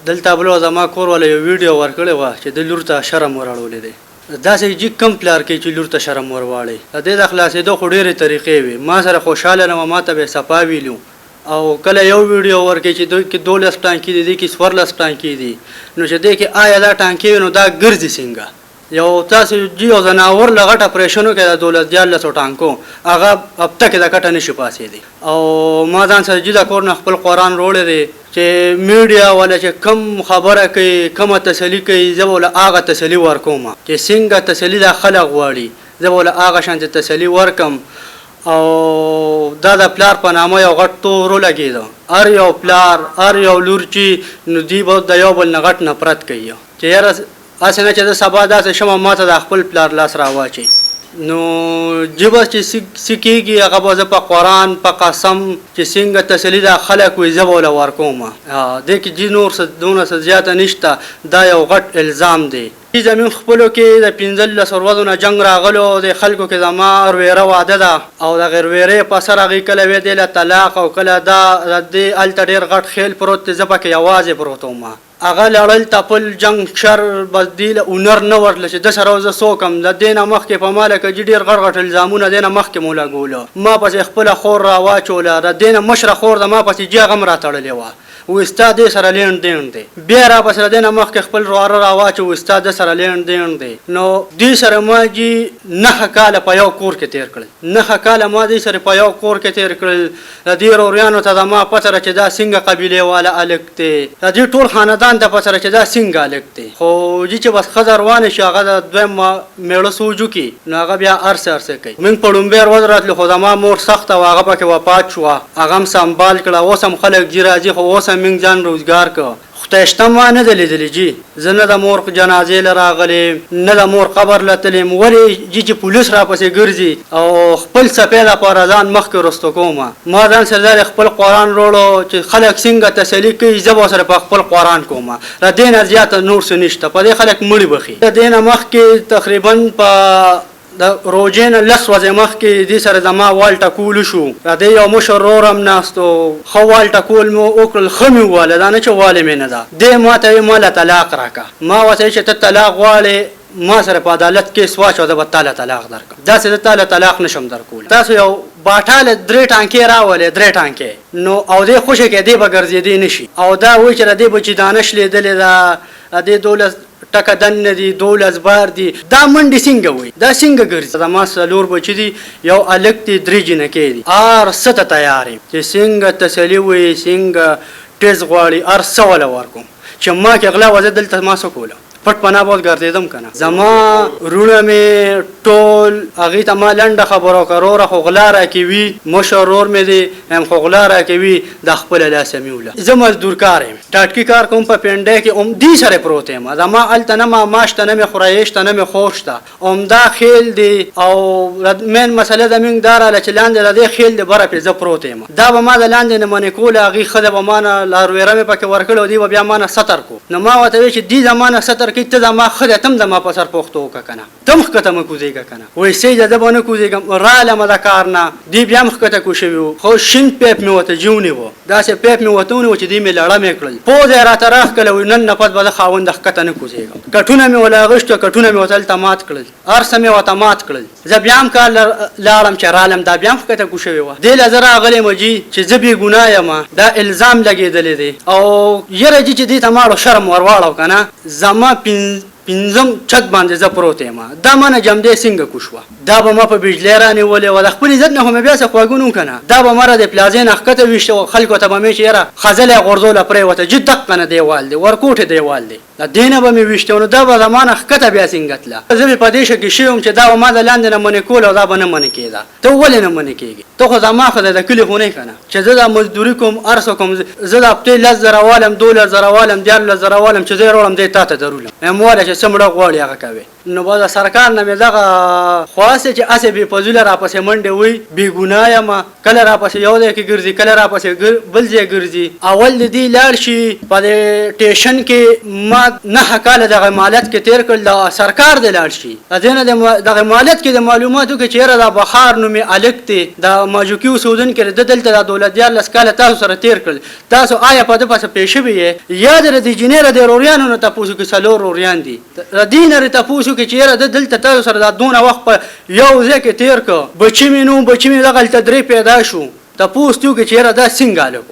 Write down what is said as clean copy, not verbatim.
دلته بل زما کور ولا یو ویډیو ورکړی و چې د لور ته شرم وراړولې دی داسې جی کم پلار کې چې لور ته شرم ورواړي د دې د خلاصېدو خو ډېرې طریقې وي ما سره خوشحاله نه ما ته به صفا ویلو او کله یو ویډیو ورکړي چې دوی کې 12 ټانکي دي کې 14 ټانکي دي نو چې دې کې آیا دا ټانکي نو دا ګرځي څنګه یو تاسو جیو زناور لغټ اپریشنو کې د دولت جال له ټانکو هغه اب تک د کټه نشي پاسې دي او ما ځان سره جدا کور نه خپل قران روړې دي چې میډیا ولا چې کم خبره کوي کومه تسلی کوي زبول هغه تسلی ورکوم چې څنګه تسلی د خلق واړي زبول هغه شان تسلی ورکم او دا د پلار په نامه یو غټ تورو لګیدو ار یو پلار ار یو لور چې نو دی به د یو بل نغټ نفرت کوي چې یاره اسنه چې د سبا داسې شمه ماته د خپل پلار لاس راواچي نو جبه چې سکیږي هغه به په قرآن په قسم چې څنګه تسلی د خلک وي زه به ورله ورکوم دې کې جي نور څه دونه څه زیاته نشته دا یو غټ الزام دی زمین خپلو کې د 15 ورځو نه جنګ راغلو د خلکو کې زما ورویره واده ده او د غیر ویرې په سر هغې کله وې دی له طلاق او کله دا د دې هلته ډېر غټ خیل پروت دی زه پکې یوازې پروت وم هغه لړل تپل جنګ شر بس دی له اونر نه ورتله چې ده سره زه څوک م د دې نه مخکې په ما لکه جي ډېر غټ غټ الزامونه دې نه مخکې مو لګولو ما پسې خپله خور راواچوله د دې نه مشره خور د ما پسې جې هغه م راتړلې وه و ستا دې سره لین دین دی بیا را پسې د دې نه مخکې خپل رواره راواچو و ستا د سره لین دین دی نو دې سره ما جي 9 کاله په یو کور کې تېر کړل 9 کاله ما دې سره په یو کور کې تېر کړل د دې وروریانو ته زما پته ده چې دا څنګه قبیلې والا هلک دی د دې ټول خاندان ته پته ده چې دا څنګه هلک دی خو جي چې بس ښځه روانه شي هغه د دویم میړه سوچ وکړي نو هغه بیا هر څه کوي موږ په لومبۍ ورځ راتلو خو زما مور سخته وه هغه پکې وفات شوه هغه هم سنبال کړه اوس هم خلک جي راځي خو اوس هم موږ ځان روزګار کړه خدای شته ما نه ده لیدلې جي زه نه د مور جنازې له راغلې نه د مور قبر له تلم ولې جي چې پولیس راپسې ګرځي او خپل څپې لپاره ځان مخکې رستو کوم ما ځان سره خپل قرآن روړو چې خلک څنګه تسلي کوي زه به سره په خپل قرآن کوم د دې نه زیاته نور څه نشته په دې خلک مړي بخي د دې نه مخکې تقریبا په د روجې نه 10 ورځې مخکې دې سره زما وال ټکول شو د دې یو مشر ورور هم ناستو ښه وال ټکول مو وکړل ښه مې وواله دا نه چې والې مې نه ده دې ما ته ویې ما له طلاق راکړه ما ورته ویې چې ته طلاق غواړې ما سره په عدالت کیس واچوه زه به تا له طلاق درکړم داسې زه تا له طلاق نشم درکولی تاسو یو باټه له 3 ټانکې راولې 3 ټانکې نو او دې خوشې کې دې به ګرځېدی نشي او دا وایي چې د دې به چې دانش لیدلې ده د دې 12 ټکه دننه دي 12 بار دي دا منډې څنګه وایي دا څنګه ګرځي زما 4 بچي دي یو هلک دي 3 جنکې دي هر څه ته تیار یم چې څنګه تسلي وایي څنګه ټیز غواړي هر څه وله ورکوم چې ما کې غلا وه زه دلته ما څه کوله پټ پناه به ګرځېدم که نه زما وروڼه مې ټول هغې ته ما لنډه خبره وکړه وروره خو غلا راکوي مشر ورور مې دی هم خو غلا راکوي د خپله لاسه مې وله زه مزدور کار یم ټاټکي کار کوم په پنډۍ کې دې سره پروت یم زما هلته نه ماما شته نه مې خورایې شته نه مې خور شته همدا خیل دی او مین مسله زموږ دا راله چې لاندې د دې خیل دی بره پرې زه پروت یم دا به ما د لاندې نه منې کوله هغې ښځه به ما نه لارویره مې پکې ورکړې او دې به بیا ما نه ستر کو نو ما ورته ویل چې دې زما نه ستر کوي ته زما ښه دی ته هم زما په سر پوښتو وکړه که نه ته هم ښکته مه کوزېږه که نه وایي سیده زه به نه کوزېږم رالمه د کار نه دې بیا هم ښکته کو شوي وو خو شین پیپ مې ورته جي ونیوه داسې پیپ مې ورته ونیوه چې دې مې لړه مې کړل پوځ یې راته راښکله وایي نن نه پس به زه خاونده ښکته نه کوزېږم کټونه مې وله اغوښتو کټونه مې ورته هلته مات کړل هر څه مې ورته مات کړل زه بیا هم کار لاړم چې رالم دا بیا هم ښکته کو شوې وه دې له زه راغلی یم جي چې زه بې ګناه یم دا الزام لګېدلی دی او یره جي چې دې ته ماړو شرم ور واړو که نه زما 5م چت باندې زه پروت یم دا ما نه جمدې څنګه کوشوه دا به ما په بجلۍ رانیولې وه د خپل عزت نه خو مې بیا څه خوږون که نه دا به ما را د پلازې نه ښکته ویشته وه خلکو ته به مې چې یاره خځله یې غورځوله پرېوته جي دقه نه دیوال دی ورکوټې دیوال دی د دې نه به مې ویشته نو دا به زما نه ښکته بیا څنګه تله زه مې په دې شه کې شوی وم چې دا به ما د لاندې نه منې کول او دا به نه منې کېده ته ولې نه منې کېږي ته خو زما ښځه د کلي خو نه یې که نه چې زه دا مزدوري کوم هر څه کوم زه د هفتې 10,000 والم 12,000 والم 14,000 والم چې زه یې راوړم دی تا ته درولم مې وویله چې څه مړه غواړي هغه کوې نو به د سرکار نه مې دغه خواست چې اسې بې فضوله راپسې منډې وي بې ګناه یم کله راپسې یو ځای کې ګرځي کله راپسې بل ځای ګرځي اول د دې لاړ شي په د ټیشن کې ما 9 کاله دغه مالیت کې تېر کړل د سرکار د لاړ شي د دې نه دغه مالیت کې د معلوماتو کې چېرې دا بخار نومې الک دی د ماجوکي اوسېدونکي د دلته د دولت 14 کاله تاسو سره تېر کړل تاسو آیا په ده پسې پېښ شوي یې یا د دې جینۍ د روریانو نه تپوسو کې 4 روریان دي د دې نه تپوسو کې چېرې د دلته تاسو سره دا دونه وخت په یو ځای کې تېر کړ بچي مې نو بچي مې دغه هلته 3 پیدا شو تپوس تو کې چېرې دا څنګه هلک